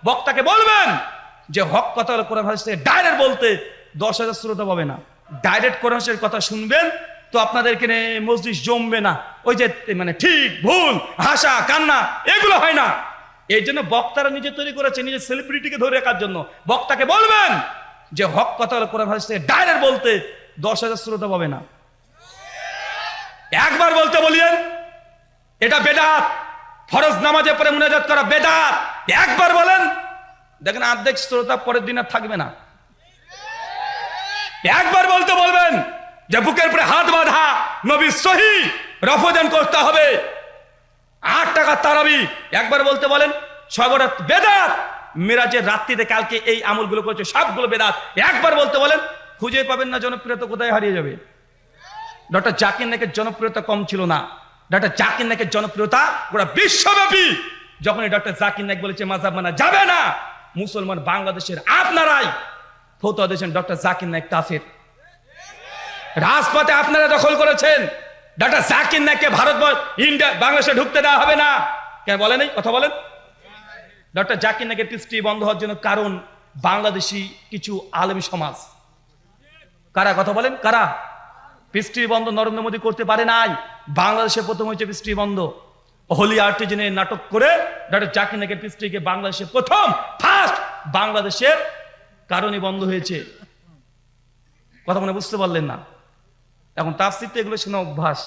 বক্তাকে বলবেন যে হক কথা হলো কোরআন হাদিস থেকে ডাইরেক্ট বলতে 10,000 শ্রোতা পাবে না। ডাইরেক্ট কোরআন হাদিসের কথা শুনবেন তো আপনাদেরকে মজলিস জমবে না, ওই যে মানে ঠিক ভুল হাসা কান্না এগুলো হয় না। এই জন্য বক্তারা নিজে তৈরি করেছে নিজের সেলিব্রিটিকে ধরে রাখার জন্য। বক্তাকে বলবেন যে হক কথা হলো কোরআন হাদিস থেকে ডাইরেক্ট বলতে 10,000 শ্রোতা পাবে না। একবার বলতে বলিয়েন এটা বেদাত, ফরজ নামাজে পড়ে মুনাজাত করা বেদাত। একবার বলেন, দেখেন অর্ধেক শ্রোতা পরের দিন আর থাকবে না। একবার বলতে বলবেন যে বুকের উপরে হাত বাঁধা নবী সহি রফজান করতে হবে, 8 টাকা তারাবি। একবার বলতে বলেন সবরাত বেদাত, মিরাজের রাত্রিতে কালকে এই আমলগুলো করেছে সবগুলো বেদাত। একবার বলতে বলেন, খুঁজে পাবেন না জনপ্রিয়তা কোথায় হারিয়ে যাবে। ডক্টর জাকির নায়েকের জনপ্রিয়তা কম ছিল না। ডক্টর জাকির নায়েকের জনপ্রিয়তা গোটা বিশ্বব্যাপী। যখন ডক্টর জাকির নায়েক বলেছে মাযহাব মানা যাবে না, মুসলমান বাংলাদেশের আপনারাই ফতোয়া দিয়েছেন ডক্টর জাকির নায়েক কাফের। রাজপথে আপনারা দখল করেছেন, ডক্টর জাকির নায়েককে ভারতবর্ষ ইন্ডিয়া বাংলাদেশে ঢুকতে দেওয়া হবে না। কেন বলেন? এই কথা বলেন। ডক্টর জাকির নায়েকের পৃষ্টি বন্ধ হওয়ার জন্য কারণ বাংলাদেশি কিছু আলেম সমাজ। কারা? কথা বলেন কারা? পৃষ্টি বন্ধ নরেন্দ্র মোদী করতে পারে নাই। বাংলাদেশে প্রথম হয়েছে পৃষ্টি বন্ধ। হোলি আর্টিজেনের নাটক করে ডক্টর জাকির নায়েকের পৃষ্টিকে বাংলাদেশে প্রথম ফার্স্ট বাংলাদেশের কারণে বন্ধ হয়েছে। কথা মনে বুঝতে পারলেন না? এখন তাফসীর তো এগুলো শোনা অভ্যাস।